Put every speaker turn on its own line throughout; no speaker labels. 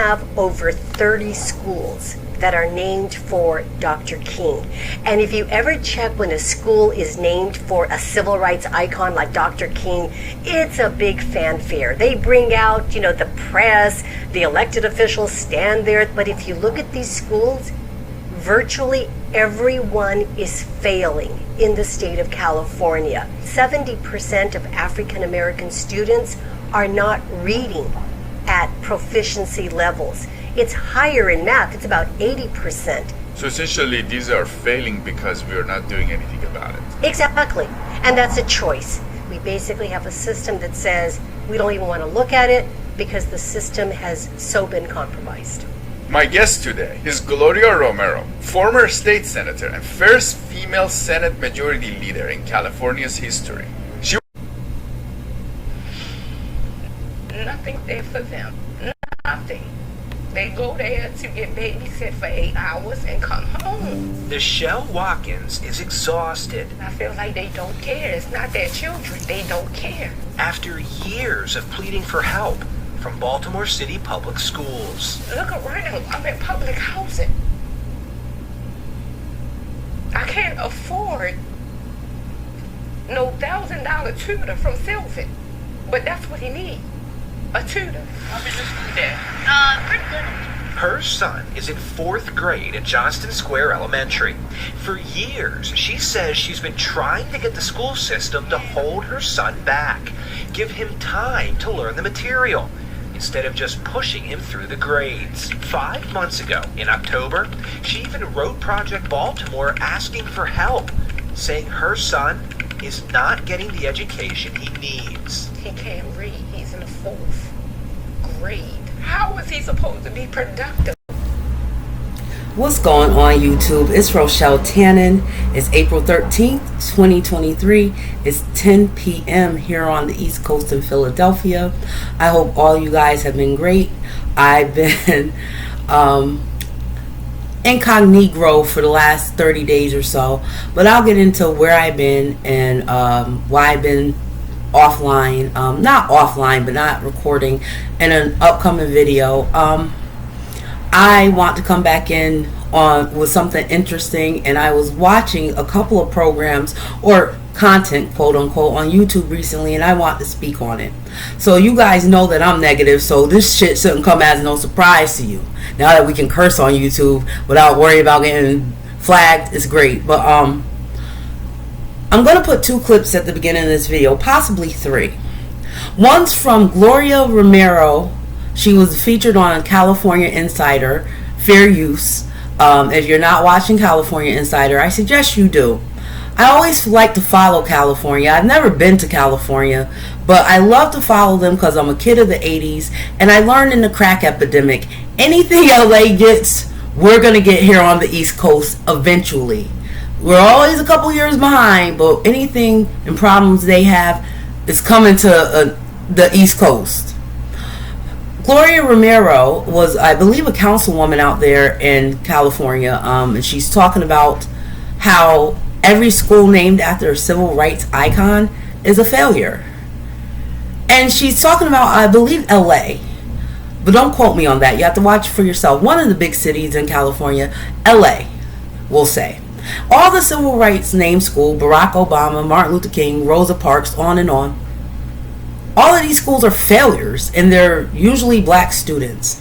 have over 30 schools that are named for Dr. King. And if you ever check when a school is named for a civil rights icon like Dr. King, it's a big fanfare. They bring out, the press, the elected officials stand there. But if you look at these schools, virtually everyone is failing in the state of California. 70% of African American students are not reading at proficiency levels. It's higher in math. It's about 80%.
So essentially, these are failing because we are not doing anything about it.
Exactly. And that's a choice. We basically have a system that says we don't even want to look at it because the system has so been compromised.
My guest today is Gloria Romero, former state senator and first female Senate Majority Leader in California's history.
Nothing there for them. Nothing. They go there to get babysit for 8 hours and come home.
Nichelle Watkins is exhausted.
I feel like they don't care. It's not their children. They don't care.
After years of pleading for help from Baltimore City Public Schools.
Look around. I'm in public housing. I can't afford no $1,000 tutor from Sylvan. But that's what he needs. A tutor. How big is he there?
Pretty good.
Her son is in 4th grade at Johnston Square Elementary. For years, she says she's been trying to get the school system to hold her son back, give him time to learn the material, instead of just pushing him through the grades. 5 months ago, in October, she even wrote Project Baltimore asking for help, saying her son is not getting the education he needs.
He can't read. He's in the 4th grade. How is he supposed to be productive?
What's going on, YouTube? It's Rochelle Tannen. It's April 13th, 2023. It's 10 p.m. here on the East Coast in Philadelphia. I hope all you guys have been great. I've been incognito for the last 30 days or so, but I'll get into where I've been and why I've been offline, not offline, but not recording in an upcoming video. I want to come back in on with something interesting, and I was watching a couple of programs or content, quote unquote, on YouTube recently, and I want to speak on it. So you guys know that I'm negative, so this shit shouldn't come as no surprise to you. Now that we can curse on YouTube without worrying about getting flagged, it's great. But I'm gonna put 2 clips at the beginning of this video, possibly 3. One's from Gloria Romero. She was featured on California Insider, Fair Use. If you're not watching California Insider, I suggest you do. I always like to follow California. I've never been to California, but I love to follow them because I'm a kid of the 80s, and I learned in the crack epidemic, anything LA gets, we're going to get here on the East Coast eventually. We're always a couple years behind, but anything and problems they have is coming to the East Coast. Gloria Romero was, I believe, a councilwoman out there in California, and she's talking about how every school named after a civil rights icon is a failure. And she's talking about, I believe, LA, but don't quote me on that. You have to watch for yourself. One of the big cities in California, LA, we'll say. All the civil rights named school, Barack Obama, Martin Luther King, Rosa Parks, on and on. All of these schools are failures, and they're usually black students.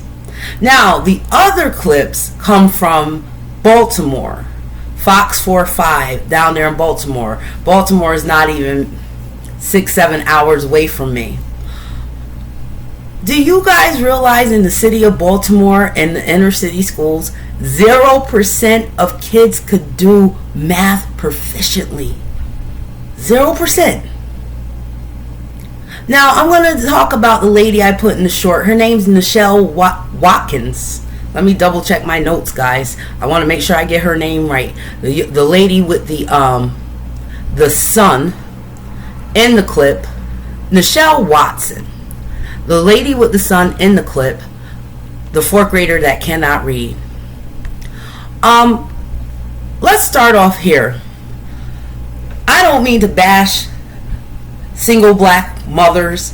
Now, the other clips come from Baltimore, Fox 45 down there in Baltimore. Baltimore is not even 6-7 hours away from me. Do you guys realize in the city of Baltimore and the inner city schools, 0% of kids could do math proficiently? 0%. Now, I'm going to talk about the lady I put in the short. Her name's Nichelle Watkins. Let me double check my notes, guys. I want to make sure I get her name right. The lady with the son in the clip, Nichelle Watson. The lady with the son in the clip, the 4th grader that cannot read. Let's start off here. I don't mean to bash single black mothers,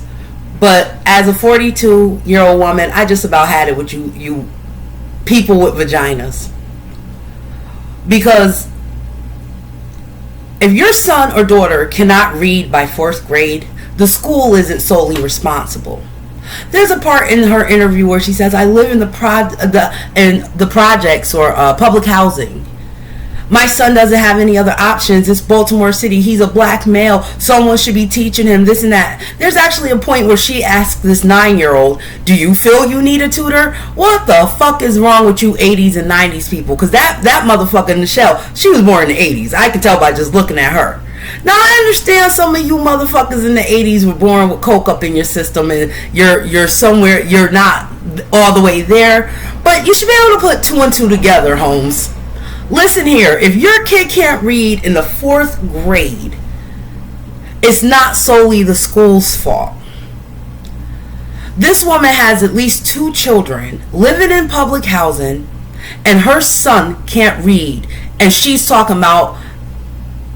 But as a 42-year-old woman, I just about had it with you people with vaginas. Because if your son or daughter cannot read by 4th grade, the school isn't solely responsible. There's a part in her interview where she says, I live in the projects or public housing. My son doesn't have any other options. It's Baltimore City. He's a black male. Someone should be teaching him this and that. There's actually a point where she asked this 9-year-old, do you feel you need a tutor? What the fuck is wrong with you 80s and 90s people? Because that motherfucker Michelle, she was born in the 80s. I can tell by just looking at her. Now, I understand some of you motherfuckers in the 80s were born with coke up in your system and you're somewhere, you're not all the way there. But you should be able to put 2 and 2 together, Holmes. Listen here, if your kid can't read in the 4th grade, it's not solely the school's fault. This woman has at least 2 children living in public housing, and her son can't read. And she's talking about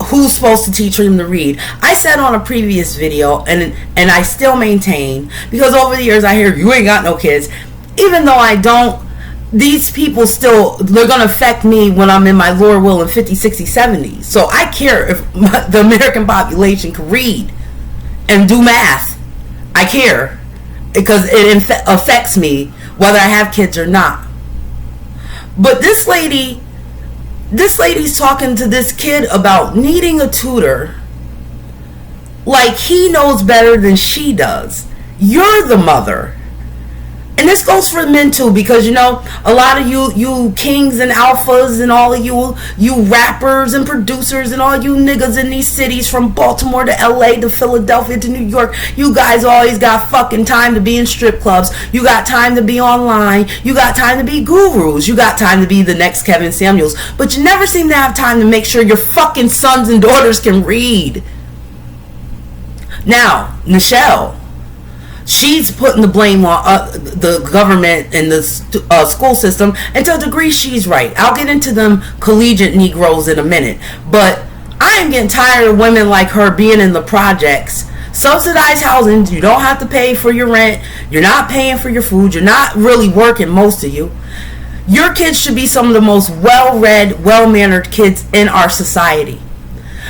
who's supposed to teach him to read. I said on a previous video, and I still maintain, because over the years I hear, you ain't got no kids. Even though I don't, these people still, they're going to affect me when I'm in my lower will in 50, 60, 70s. So I care if the American population can read and do math. I care because it affects me whether I have kids or not. But this lady's talking to this kid about needing a tutor like he knows better than she does. You're the mother. And this goes for men too, because you know, a lot of you kings and alphas and all of you rappers and producers and all you niggas in these cities from Baltimore to LA to Philadelphia to New York, you guys always got fucking time to be in strip clubs. You got time to be online. You got time to be gurus. You got time to be the next Kevin Samuels. But you never seem to have time to make sure your fucking sons and daughters can read. Now, Nichelle, she's putting the blame on the government and the school system, and to a degree she's right. I'll get into them collegiate Negroes in a minute, but I am getting tired of women like her being in the projects. Subsidized housing, you don't have to pay for your rent, you're not paying for your food, you're not really working, most of you. Your kids should be some of the most well-read, well-mannered kids in our society.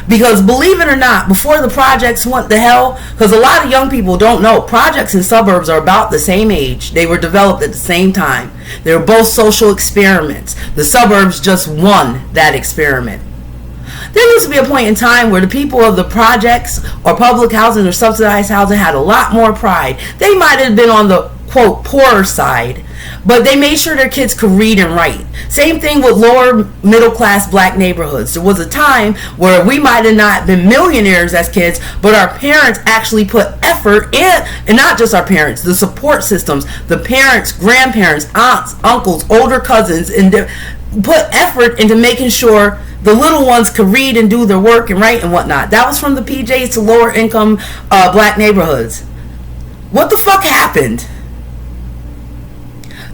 Because believe it or not, before the projects went to hell, because a lot of young people don't know, projects and suburbs are about the same age. They were developed at the same time. They were both social experiments. The suburbs just won that experiment. There used to be a point in time where the people of the projects or public housing or subsidized housing had a lot more pride. They might have been on the, quote, poorer side, but they made sure their kids could read and write. Same thing with lower middle class black neighborhoods. There was a time where we might have not been millionaires as kids, but our parents actually put effort in, and not just our parents, the support systems, the parents, grandparents, aunts, uncles, older cousins, and put effort into making sure the little ones could read and do their work and write and whatnot. That was from the PJs to lower income black neighborhoods. What the fuck happened?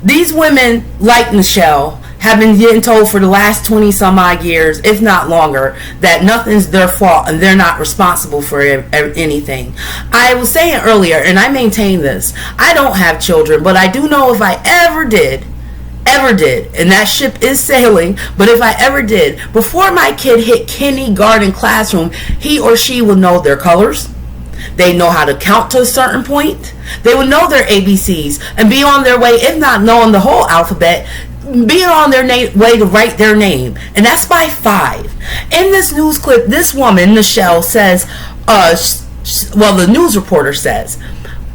These women, like Nichelle, have been getting told for the last 20 some odd years, if not longer, that nothing's their fault and they're not responsible for anything. I was saying earlier, and I maintain this, I don't have children, but I do know if I ever did, and that ship is sailing, but if I ever did, before my kid hit kindergarten classroom, he or she would know their colors. They know how to count to a certain point. They would know their ABCs and be on their way, if not knowing the whole alphabet, being on their way to write their name. And that's by 5. In this news clip, this woman, Nichelle, says, the news reporter says,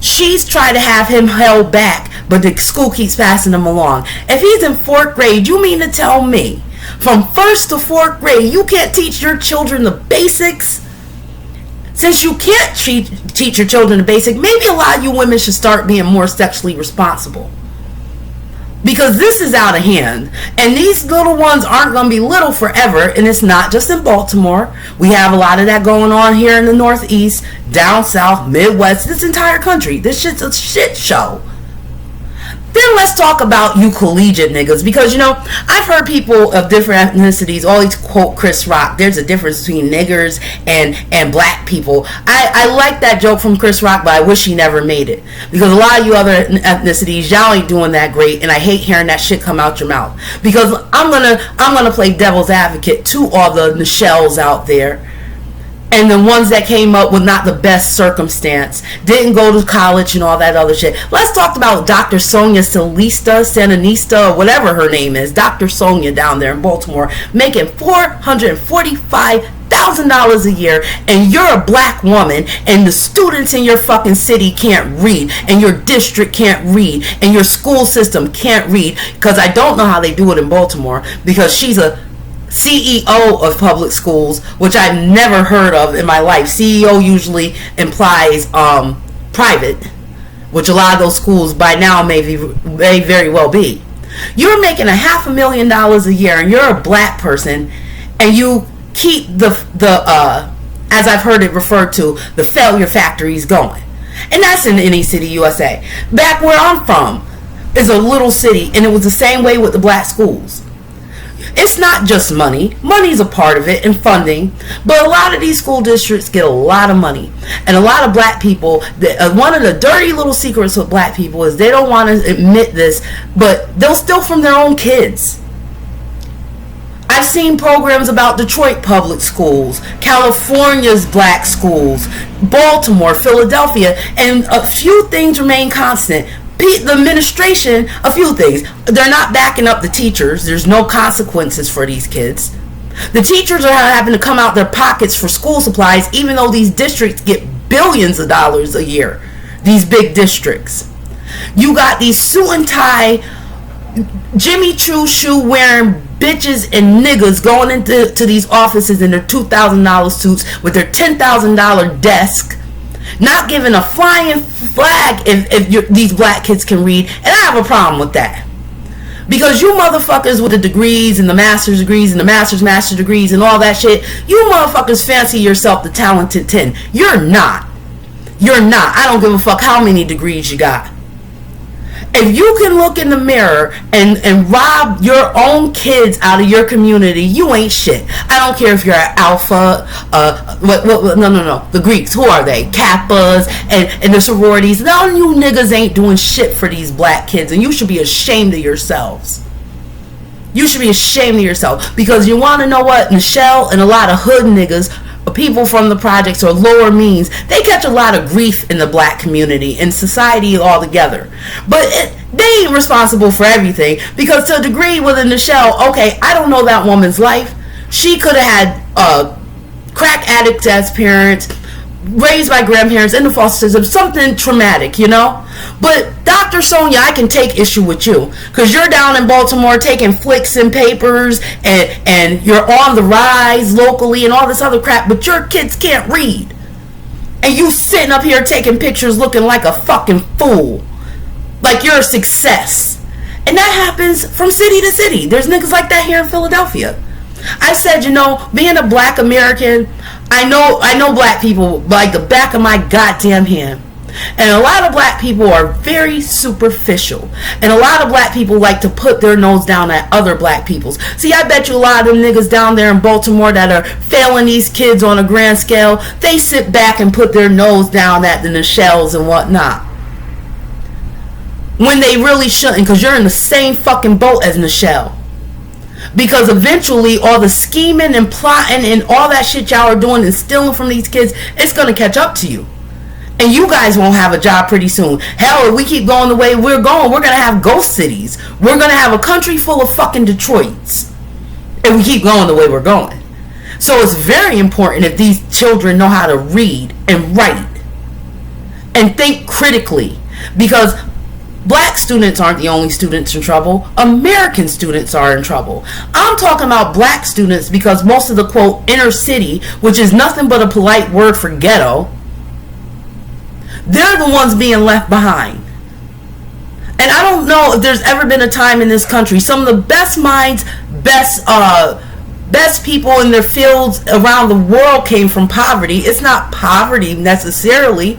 she's trying to have him held back, but the school keeps passing him along. If he's in 4th grade, you mean to tell me from 1st to 4th grade you can't teach your children the basics? Since you can't teach your children the basic, maybe a lot of you women should start being more sexually responsible. Because this is out of hand. And these little ones aren't going to be little forever. And it's not just in Baltimore. We have a lot of that going on here in the Northeast, down south, Midwest, this entire country. This shit's a shit show. then let's talk about you collegiate niggas, because, you know, I've heard people of different ethnicities always quote Chris Rock. There's a difference between niggers and black people. I like that joke from Chris Rock, but I wish he never made it, because a lot of you other ethnicities, y'all ain't doing that great, and I hate hearing that shit come out your mouth, because I'm gonna play devil's advocate to all the Nichelles out there, and the ones that came up with not the best circumstance, didn't go to college and all that other shit. Let's talk about Dr. Sonia Santanista, or whatever her name is, Dr. Sonia down there in Baltimore, making $445,000 a year, and you're a black woman, and the students in your fucking city can't read, and your district can't read, and your school system can't read, because I don't know how they do it in Baltimore, because she's a CEO of public schools, which I've never heard of in my life. CEO usually implies private, which a lot of those schools by now may very well be. You're making $500,000 a year, and you're a black person, and you keep the as I've heard it referred to, the failure factories going. And that's in any city, USA. Back where I'm from is a little city, and it was the same way with the black schools. It's not just money. Money's a part of it, and funding. But a lot of these school districts get a lot of money. And a lot of black people, one of the dirty little secrets with black people is they don't want to admit this, but they'll steal from their own kids. I've seen programs about Detroit public schools, California's black schools, Baltimore, Philadelphia, and a few things remain constant. The administration, a few things. They're not backing up the teachers. There's no consequences for these kids. The teachers are having to come out their pockets for school supplies, even though these districts get billions of dollars a year. These big districts. You got these suit and tie, Jimmy Choo shoe wearing bitches and niggas going into these offices in their $2,000 suits with their $10,000 desk, not giving a flying flag if these black kids can read. And I have a problem with that, because you motherfuckers with the degrees and the master's degrees and the master's degrees and all that shit, you motherfuckers fancy yourself the talented 10. You're not. I don't give a fuck how many degrees you got. If you can look in the mirror and rob your own kids out of your community, you ain't shit. I don't care if you're an alpha, no. The Greeks, who are they? Kappas and the sororities. None of you niggas ain't doing shit for these black kids, and you should be ashamed of yourselves. You should be ashamed of yourself, because you want to know what? Michelle and a lot of hood niggas, people from the projects or lower means, they catch a lot of grief in the black community and society altogether. But they ain't responsible for everything, because to a degree with a Michelle, okay, I don't know that woman's life. She could have had crack addicts as parents, raised by grandparents in the foster system, something traumatic, you know. But Dr. Sonia, I can take issue with you, because you're down in Baltimore taking flicks and papers, and you're on the rise locally and all this other crap, but your kids can't read, and you sitting up here taking pictures looking like a fucking fool, like you're a success. And that happens from city to city. There's niggas like that here in Philadelphia. I said, you know, being a black American, I know black people like the back of my goddamn hand. And a lot of black people are very superficial. And a lot of black people like to put their nose down at other black people's. See, I bet you a lot of them niggas down there in Baltimore that are failing these kids on a grand scale, they sit back and put their nose down at the Nichelles and whatnot, when they really shouldn't, because you're in the same fucking boat as Nichelle. Because eventually all the scheming and plotting and all that shit y'all are doing and stealing from these kids, it's going to catch up to you. And you guys won't have a job pretty soon. Hell, if we keep going the way we're going, we're going to have ghost cities. We're going to have a country full of fucking Detroits if we keep going the way we're going. So it's very important if these children know how to read and write and think critically, because black students aren't the only students in trouble. American students are in trouble. I'm talking about black students, because most of the, quote, inner city, which is nothing but a polite word for ghetto, they're the ones being left behind. And I don't know if there's ever been a time in this country, some of the best minds, best people in their fields around the world came from poverty. It's not poverty necessarily.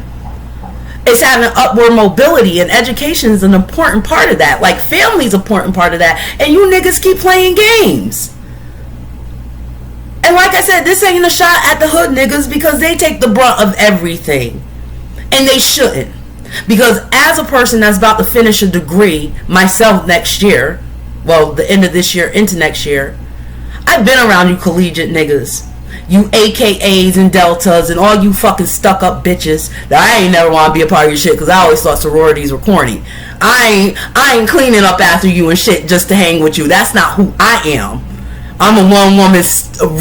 It's having upward mobility, and education is an important part of that. Like, family's an important part of that. And you niggas keep playing games. And like I said, this ain't a shot at the hood niggas, because they take the brunt of everything. And they shouldn't. Because as a person that's about to finish a degree myself next year, well, the end of this year into next year, I've been around you collegiate niggas. You AKAs and deltas and all you fucking stuck up bitches that I ain't never want to be a part of your shit, because I always thought sororities were corny. I ain't cleaning up after you and shit just to hang with you. That's not who I am. I'm a one-woman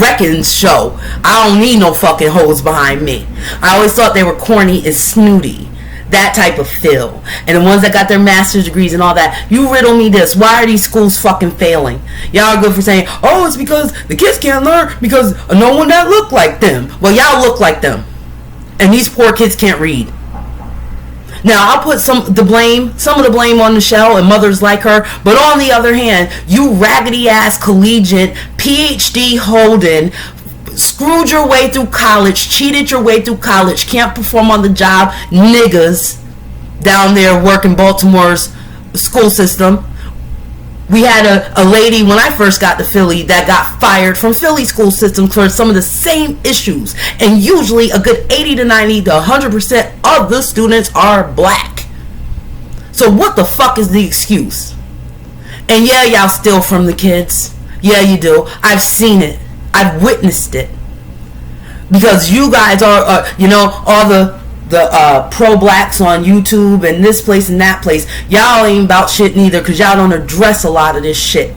wrecking show. I don't need no fucking hoes behind me. I always thought they were corny and snooty. That type of feel. And the ones that got their master's degrees and all that, you riddle me this. Why are these schools fucking failing? Y'all are good for saying, oh, it's because the kids can't learn because no one that look like them. Well, y'all look like them. And these poor kids can't read. Now, I'll put some of the blame on Michelle and mothers like her. But on the other hand, you raggedy ass collegiate, PhD holding, screwed your way through college, cheated your way through college, can't perform on the job niggas down there working Baltimore's school system. We had a lady when I first got to Philly that got fired from Philly school system for some of the same issues. And usually a good 80 to 90 to 100% of the students are black. So what the fuck is the excuse? And yeah, y'all steal from the kids. Yeah, you do. I've seen it. I've witnessed it, because you guys are, all the pro-blacks on YouTube and this place and that place. Y'all ain't about shit neither, because y'all don't address a lot of this shit.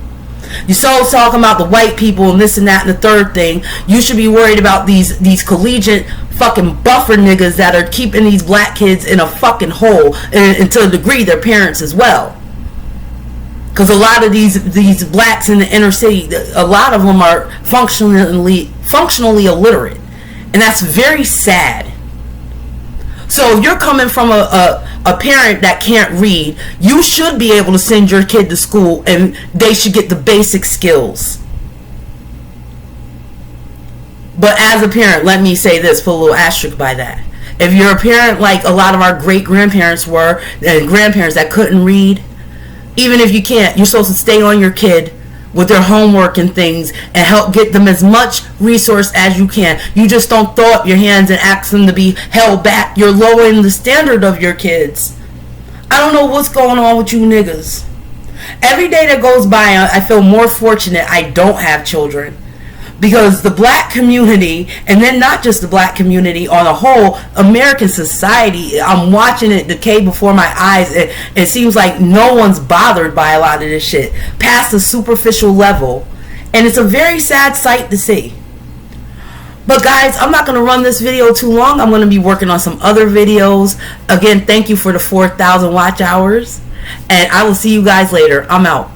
You so talking about the white people and this and that and the third thing. You should be worried about these collegiate fucking buffer niggas that are keeping these black kids in a fucking hole, and to a degree their parents as well. Because a lot of these blacks in the inner city, a lot of them are functionally illiterate. And that's very sad. So if you're coming from a parent that can't read, you should be able to send your kid to school and they should get the basic skills. But as a parent, let me say this, put a little asterisk by that. If you're a parent like a lot of our great-grandparents were, and grandparents that couldn't read, even if you can't, you're supposed to stay on your kid with their homework and things and help get them as much resource as you can. You just don't throw up your hands and ask them to be held back. You're lowering the standard of your kids. I don't know what's going on with you niggas. Every day that goes by, I feel more fortunate I don't have children. Because the black community, and then not just the black community, on a whole, American society, I'm watching it decay before my eyes. It seems like no one's bothered by a lot of this shit, past the superficial level. And it's a very sad sight to see. But guys, I'm not going to run this video too long. I'm going to be working on some other videos. Again, thank you for the 4,000 watch hours. And I will see you guys later. I'm out.